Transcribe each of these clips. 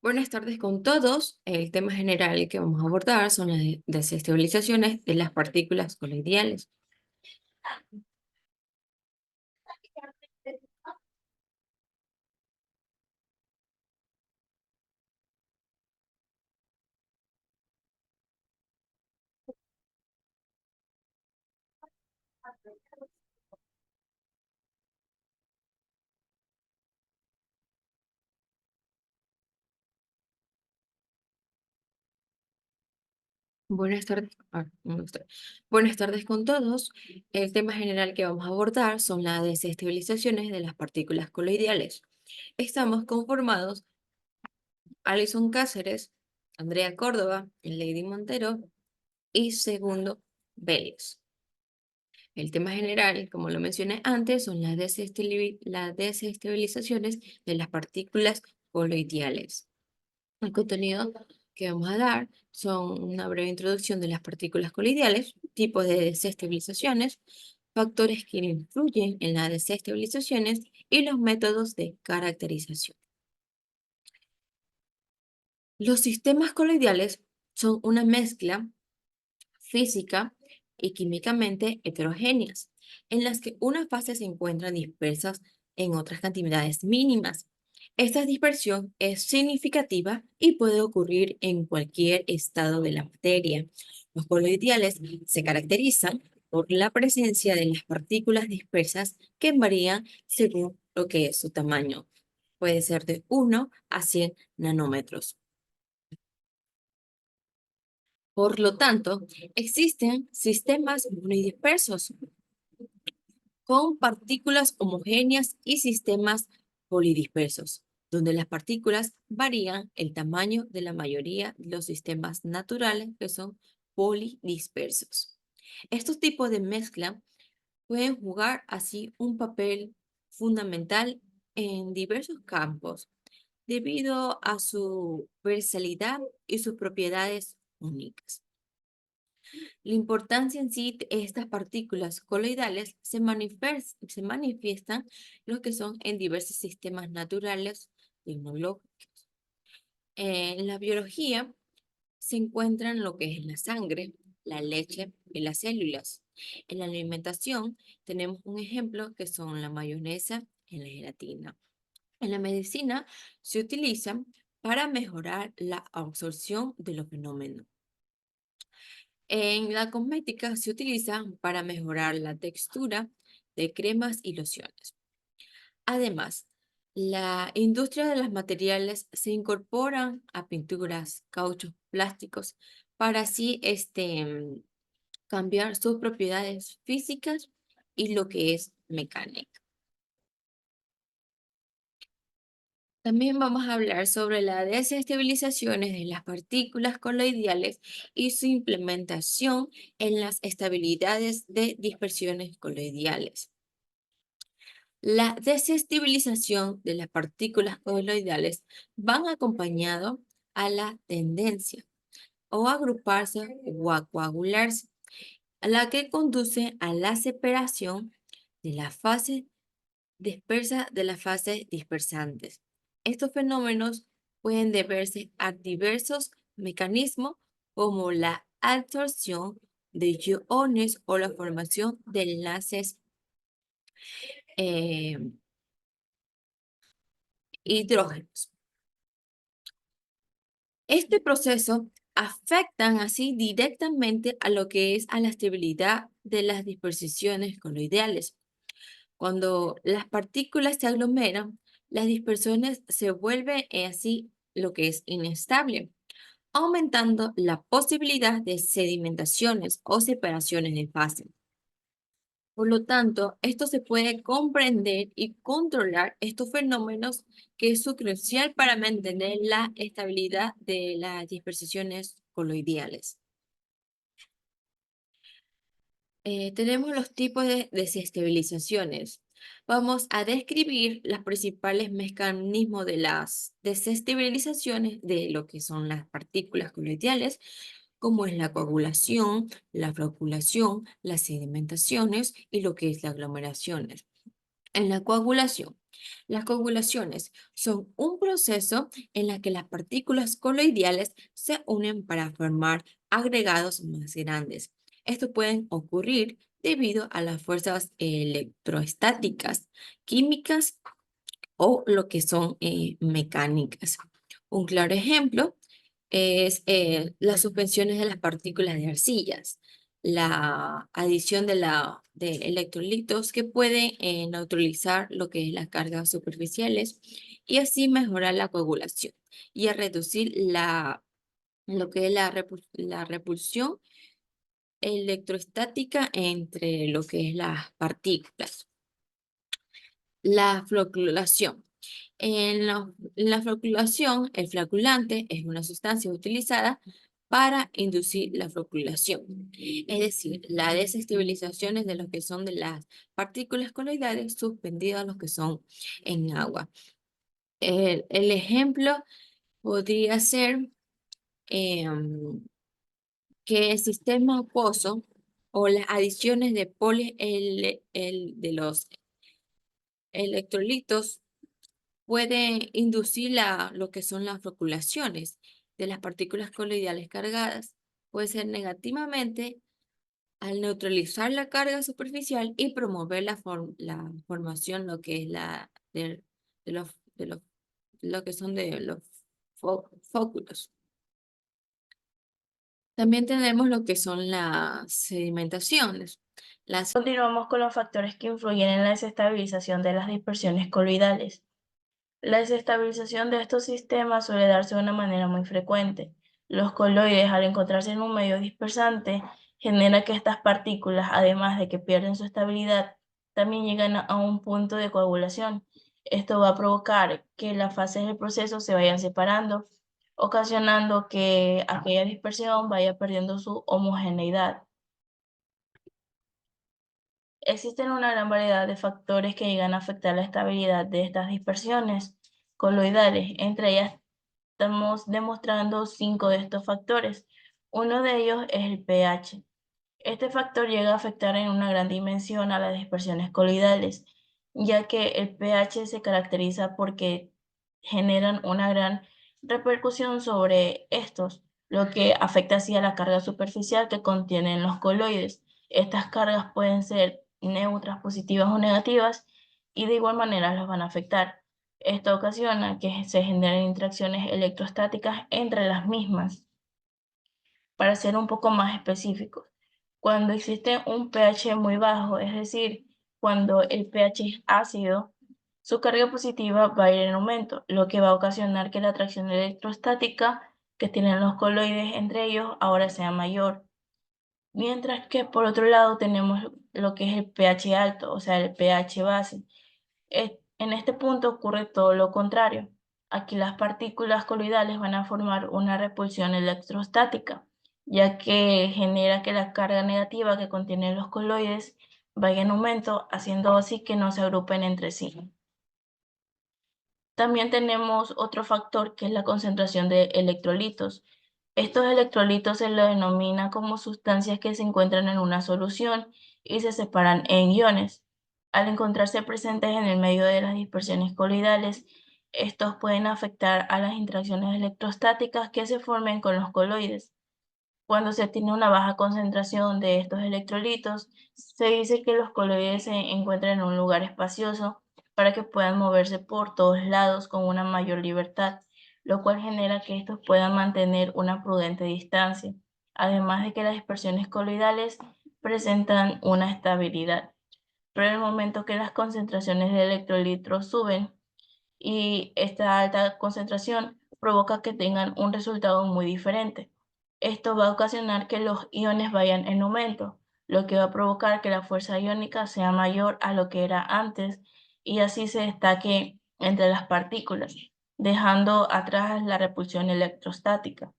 Buenas tardes con todos. El tema general que vamos a abordar son las desestabilizaciones de las partículas coloidales. Buenas tardes. Buenas tardes con todos. El tema general que vamos a abordar son las desestabilizaciones de las partículas coloidales. Estamos conformados Alison Cáceres, Andrea Córdoba, Lady Montero y Segundo Vélez. El tema general, como lo mencioné antes, son las desestabilizaciones de las partículas coloidales. El contenido que vamos a dar son una breve introducción de las partículas coloidales, tipos de desestabilizaciones, factores que influyen en las desestabilizaciones y los métodos de caracterización. Los sistemas coloidales son una mezcla física y químicamente heterogéneas, en las que unas fases se encuentran dispersas en otras cantidades mínimas. Esta dispersión es significativa y puede ocurrir en cualquier estado de la materia. Los coloidales se caracterizan por la presencia de las partículas dispersas que varían según lo que es su tamaño. Puede ser de 1 a 100 nanómetros. Por lo tanto, existen sistemas muy dispersos con partículas homogéneas y sistemas polidispersos, donde las partículas varían el tamaño de la mayoría de los sistemas naturales que son polidispersos. Estos tipos de mezcla pueden jugar así un papel fundamental en diversos campos debido a su versatilidad y sus propiedades únicas. La importancia en sí de estas partículas coloidales se manifiestan lo que son en diversos sistemas naturales tecnológicos. En la biología se encuentran lo que es la sangre, la leche y las células. En la alimentación tenemos un ejemplo que son la mayonesa y la gelatina. En la medicina se utilizan para mejorar la absorción de los fenómenos. En la cosmética se utiliza para mejorar la textura de cremas y lociones. Además, la industria de los materiales se incorpora a pinturas, cauchos, plásticos para así cambiar sus propiedades físicas y lo que es mecánica. También vamos a hablar sobre las desestabilizaciones de las partículas coloidales y su implementación en las estabilidades de dispersiones coloidales. La desestabilización de las partículas coloidales van acompañado a la tendencia o agruparse o a coagularse, a la que conduce a la separación de la fase dispersa de las fases dispersantes. Estos fenómenos pueden deberse a diversos mecanismos como la absorción de iones o la formación de enlaces eh, hidrógenos. Este proceso afectan así directamente a lo que es a la estabilidad de las dispersiones coloidales. Cuando las partículas se aglomeran, las dispersiones se vuelven así lo que es inestable, aumentando la posibilidad de sedimentaciones o separaciones de fase. Por lo tanto, esto se puede comprender y controlar estos fenómenos que es crucial para mantener la estabilidad de las dispersiones coloidales. Tenemos los tipos de desestabilizaciones. Vamos a describir los principales mecanismos de las desestabilizaciones de lo que son las partículas coloidales, como es la coagulación, la flocculación, las sedimentaciones y lo que es las aglomeraciones. En la coagulación, Las coagulaciones son un proceso en el que las partículas coloidales se unen para formar agregados más grandes. Esto puede ocurrir debido a las fuerzas electrostáticas, químicas o lo que son mecánicas. Un claro ejemplo es las suspensiones de las partículas de arcillas, la adición de electrolitos que pueden neutralizar lo que es las cargas superficiales y así mejorar la coagulación y a reducir lo que es la repulsión electrostática entre lo que es las partículas. La floculación. En la floculación, el floculante es una sustancia utilizada para inducir la floculación, es decir, la desestabilización de lo que son de las partículas coloidales suspendidas a los que son en agua. El ejemplo podría ser que el sistema acuoso o las adiciones de de los electrolitos puede inducir lo que son las floculaciones de las partículas coloidales cargadas. Puede ser negativamente al neutralizar la carga superficial y promover la formación, lo que es de los, de los, lo que son de los fóculos. También tenemos lo que son las sedimentaciones. Las Continuamos con los factores que influyen en la desestabilización de las dispersiones coloidales. La desestabilización de estos sistemas suele darse de una manera muy frecuente. Los coloides, al encontrarse en un medio dispersante, genera que estas partículas, además de que pierden su estabilidad, también llegan a un punto de coagulación. Esto va a provocar que las fases del proceso se vayan separando, ocasionando que aquella dispersión vaya perdiendo su homogeneidad. Existen una gran variedad de factores que llegan a afectar la estabilidad de estas dispersiones coloidales. Entre ellas estamos demostrando 5 de estos factores. Uno de ellos es el pH. Este factor llega a afectar en una gran dimensión a las dispersiones coloidales, ya que el pH se caracteriza porque generan una gran repercusión sobre estos, lo que afecta así a la carga superficial que contienen los coloides. Estas cargas pueden ser neutras, positivas o negativas, y de igual manera las van a afectar. Esto ocasiona que se generen interacciones electrostáticas entre las mismas. Para ser un poco más específicos, cuando existe un pH muy bajo, es decir, cuando el pH es ácido, su carga positiva va a ir en aumento, lo que va a ocasionar que la atracción electrostática que tienen los coloides entre ellos ahora sea mayor. Mientras que por otro lado tenemos lo que es el pH alto, o sea, el pH base. En este punto ocurre todo lo contrario. Aquí las partículas coloidales van a formar una repulsión electrostática, ya que genera que la carga negativa que contienen los coloides vaya en aumento, haciendo así que no se agrupen entre sí. También tenemos otro factor que es la concentración de electrolitos. Estos electrolitos se lo denomina como sustancias que se encuentran en una solución y se separan en iones. Al encontrarse presentes en el medio de las dispersiones coloidales, estos pueden afectar a las interacciones electrostáticas que se formen con los coloides. Cuando se tiene una baja concentración de estos electrolitos, se dice que los coloides se encuentran en un lugar espacioso para que puedan moverse por todos lados con una mayor libertad, lo cual genera que estos puedan mantener una prudente distancia, además de que las dispersiones coloidales presentan una estabilidad. Pero en el momento que las concentraciones de electrolitos suben, y esta alta concentración provoca que tengan un resultado muy diferente. Esto va a ocasionar que los iones vayan en aumento, lo que va a provocar que la fuerza iónica sea mayor a lo que era antes y así se destaque entre las partículas, dejando atrás la repulsión electrostática.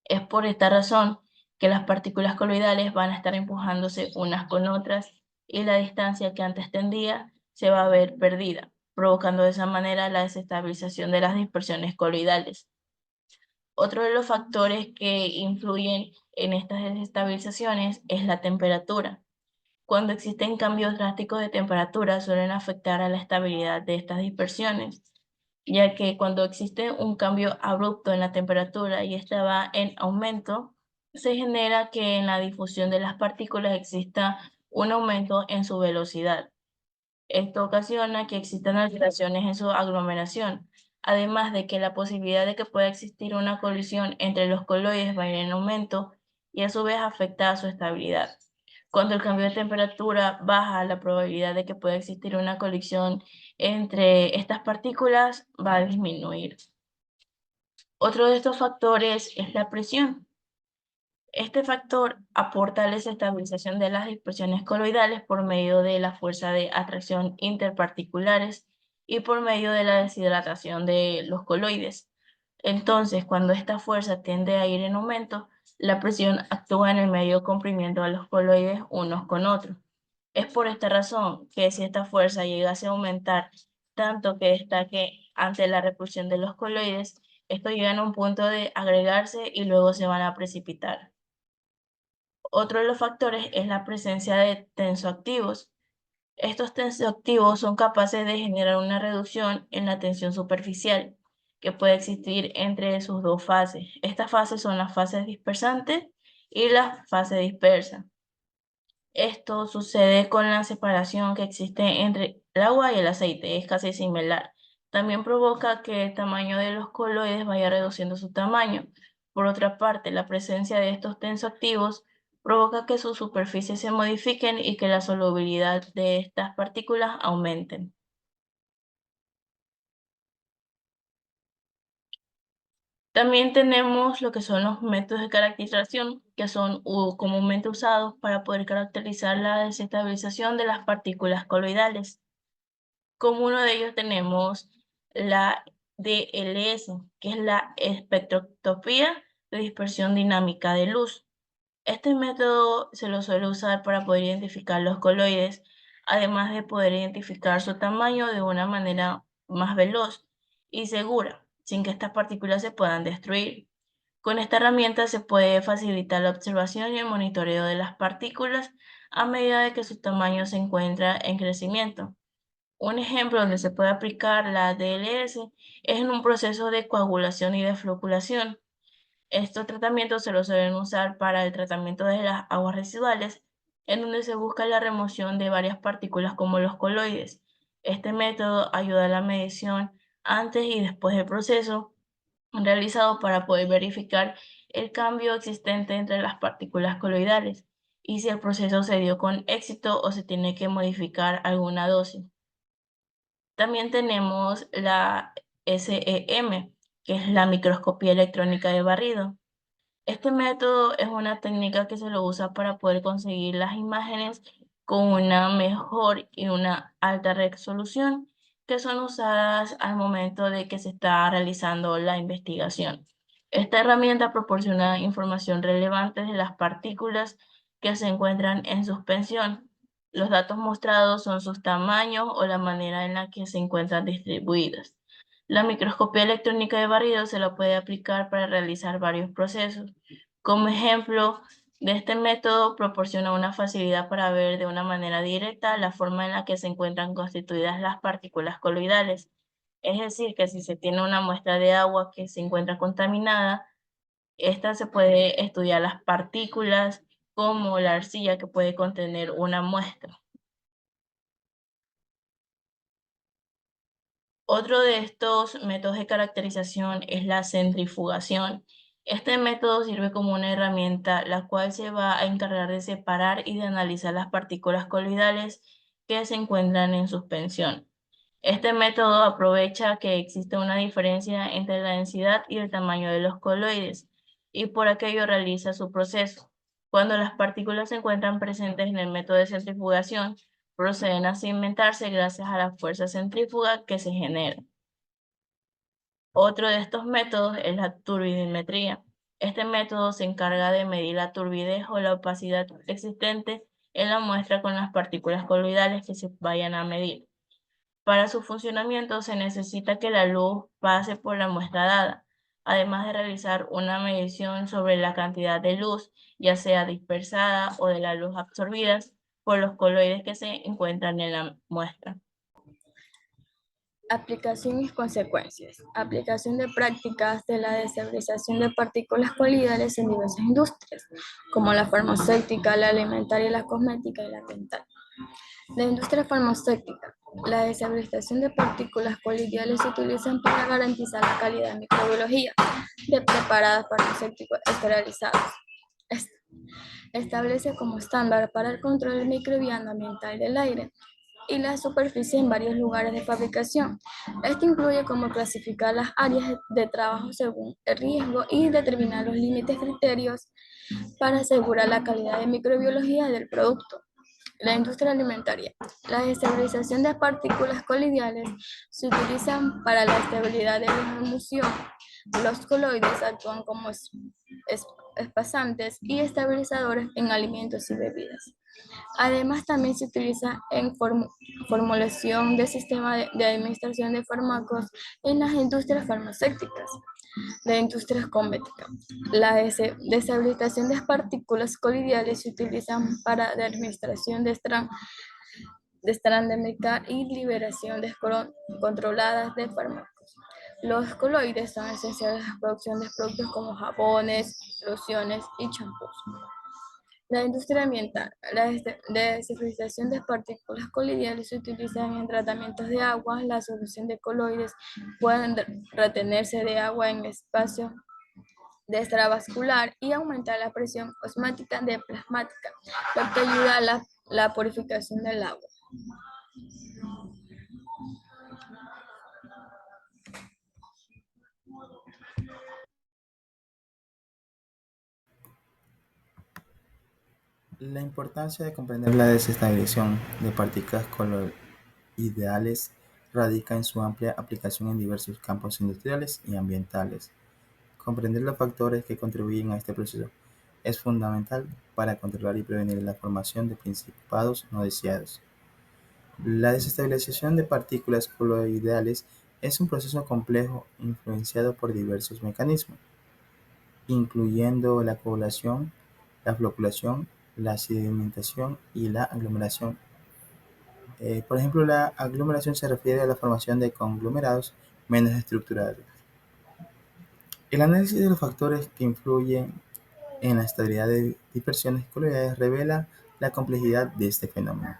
Es por esta razón que las partículas coloidales van a estar empujándose unas con otras y la distancia que antes tendía se va a ver perdida, provocando de esa manera la desestabilización de las dispersiones coloidales. Otro de los factores que influyen en estas desestabilizaciones es la temperatura. Cuando existen cambios drásticos de temperatura, suelen afectar a la estabilidad de estas dispersiones, ya que cuando existe un cambio abrupto en la temperatura y esta va en aumento, se genera que en la difusión de las partículas exista un aumento en su velocidad. Esto ocasiona que existan alteraciones en su aglomeración, además de que la posibilidad de que pueda existir una colisión entre los coloides va a ir en aumento y a su vez afecta a su estabilidad. Cuando el cambio de temperatura baja, la probabilidad de que pueda existir una colisión entre estas partículas va a disminuir. Otro de estos factores es la presión. Este factor aporta a la estabilización de las dispersiones coloidales por medio de la fuerza de atracción interparticulares y por medio de la deshidratación de los coloides. Entonces, cuando esta fuerza tiende a ir en aumento, la presión actúa en el medio comprimiendo a los coloides unos con otros. Es por esta razón que si esta fuerza llegase a aumentar tanto que destaque ante la repulsión de los coloides, estos llegan a un punto de agregarse y luego se van a precipitar. Otro de los factores es la presencia de tensoactivos. Estos tensoactivos son capaces de generar una reducción en la tensión superficial que puede existir entre sus dos fases. Estas fases son las fases dispersantes y la fase dispersa. Esto sucede con la separación que existe entre el agua y el aceite, es casi similar. También provoca que el tamaño de los coloides vaya reduciendo su tamaño. Por otra parte, la presencia de estos tensoactivos provoca que sus superficies se modifiquen y que la solubilidad de estas partículas aumenten. También tenemos lo que son los métodos de caracterización, que son comúnmente usados para poder caracterizar la desestabilización de las partículas coloidales. Como uno de ellos tenemos la DLS, que es la espectroscopía de dispersión dinámica de luz. Este método se lo suele usar para poder identificar los coloides, además de poder identificar su tamaño de una manera más veloz y segura, sin que estas partículas se puedan destruir. Con esta herramienta se puede facilitar la observación y el monitoreo de las partículas a medida de que su tamaño se encuentra en crecimiento. Un ejemplo donde se puede aplicar la DLS es en un proceso de coagulación y de floculación. Estos tratamientos se los suelen usar para el tratamiento de las aguas residuales, en donde se busca la remoción de varias partículas como los coloides. Este método ayuda a la medición antes y después del proceso realizado para poder verificar el cambio existente entre las partículas coloidales y si el proceso se dio con éxito o se tiene que modificar alguna dosis. También tenemos la SEM, que es la microscopía electrónica de barrido. Este método es una técnica que se lo usa para poder conseguir las imágenes con una mejor y una alta resolución que son usadas al momento de que se está realizando la investigación. Esta herramienta proporciona información relevante de las partículas que se encuentran en suspensión. Los datos mostrados son sus tamaños o la manera en la que se encuentran distribuidas. La microscopía electrónica de barrido se la puede aplicar para realizar varios procesos. Como ejemplo de este método, proporciona una facilidad para ver de una manera directa la forma en la que se encuentran constituidas las partículas coloidales. Es decir, que si se tiene una muestra de agua que se encuentra contaminada, esta se puede estudiar las partículas como la arcilla que puede contener una muestra. Otro de estos métodos de caracterización es la centrifugación. Este método sirve como una herramienta la cual se va a encargar de separar y de analizar las partículas coloidales que se encuentran en suspensión. Este método aprovecha que existe una diferencia entre la densidad y el tamaño de los coloides y por aquello realiza su proceso. Cuando las partículas se encuentran presentes en el método de centrifugación, proceden a cimentarse gracias a la fuerza centrífuga que se genera. Otro de estos métodos es la turbidimetría. Este método se encarga de medir la turbidez o la opacidad existente en la muestra con las partículas coloidales que se vayan a medir. Para su funcionamiento se necesita que la luz pase por la muestra dada, además de realizar una medición sobre la cantidad de luz, ya sea dispersada o de la luz absorbida por los coloides que se encuentran en la muestra. Aplicación y consecuencias. Aplicación de prácticas de la deshibridación de partículas coloidales en diversas industrias, como la farmacéutica, la alimentaria, la cosmética y la ambiental. La industria farmacéutica. La deshibridación de partículas coloidales se utilizan para garantizar la calidad de microbiología de preparados farmacéuticos esterilizados. Establece como estándar para el control microbiano ambiental del aire y la superficie en varios lugares de fabricación. Esto incluye cómo clasificar las áreas de trabajo según el riesgo y determinar los límites criterios para asegurar la calidad de microbiología del producto. La industria alimentaria. La estabilización de partículas coloidales se utilizan para la estabilidad de la emulsión. Los coloides actúan como espasantes y estabilizadores en alimentos y bebidas. Además, también se utiliza en formulación de sistemas de administración de fármacos en las industrias farmacéuticas. La industria cosmética. La deshabilitación de partículas coloidales se utilizan para la administración de estrandémica y liberación controladas de fármacos. Los coloides son esenciales en la producción de productos como jabones, lociones y champús. La industria ambiental. La deshibridación de partículas coloidales se utiliza en tratamientos de agua. La solución de coloides pueden retenerse de agua en espacio de extravascular y aumentar la presión osmática de plasmática, lo que ayuda a la purificación del agua. La importancia de comprender la desestabilización de partículas coloidales radica en su amplia aplicación en diversos campos industriales y ambientales. Comprender los factores que contribuyen a este proceso es fundamental para controlar y prevenir la formación de principados no deseados. La desestabilización de partículas coloidales es un proceso complejo influenciado por diversos mecanismos, incluyendo la coagulación, la floculación, la sedimentación y la aglomeración. Por ejemplo, la aglomeración se refiere a la formación de conglomerados menos estructurados. El análisis de los factores que influyen en la estabilidad de dispersiones coloidales revela la complejidad de este fenómeno.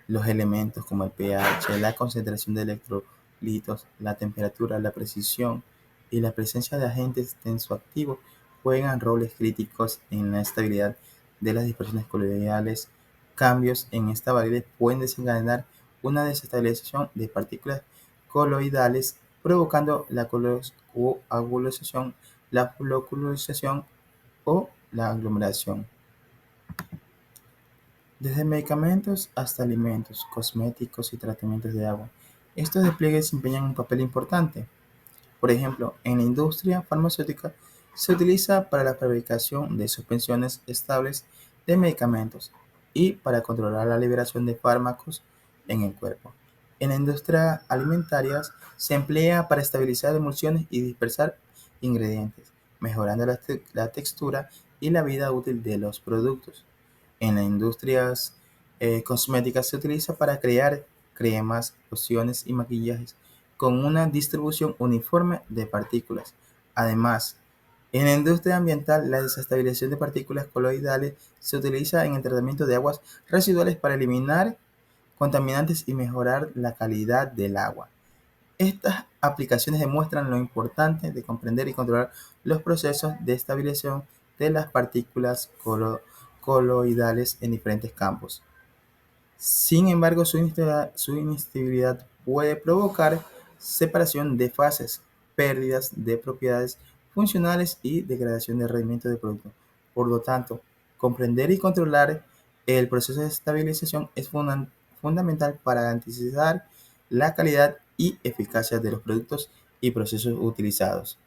Los elementos como el pH, la concentración de electrolitos, la temperatura, la precisión y la presencia de agentes tensoactivos juegan roles críticos en la estabilidad de las dispersiones coloidales. Cambios en esta variable pueden desencadenar una desestabilización de partículas coloidales, provocando la coagulación, la floculación o la aglomeración. Desde medicamentos hasta alimentos, cosméticos y tratamientos de agua, estos despliegues desempeñan un papel importante. Por ejemplo, en la industria farmacéutica se utiliza para la fabricación de suspensiones estables de medicamentos y para controlar la liberación de fármacos en el cuerpo. En la industria alimentaria se emplea para estabilizar emulsiones y dispersar ingredientes, mejorando la textura y la vida útil de los productos. En las industrias cosméticas se utiliza para crear cremas, lociones y maquillajes con una distribución uniforme de partículas. Además, en la industria ambiental, la desestabilización de partículas coloidales se utiliza en el tratamiento de aguas residuales para eliminar contaminantes y mejorar la calidad del agua. Estas aplicaciones demuestran lo importante de comprender y controlar los procesos de estabilización de las partículas coloidales en diferentes campos. Sin embargo, su inestabilidad puede provocar separación de fases, pérdidas de propiedades funcionales y degradación del rendimiento del producto. Por lo tanto, comprender y controlar el proceso de estabilización es fundamental para garantizar la calidad y eficacia de los productos y procesos utilizados.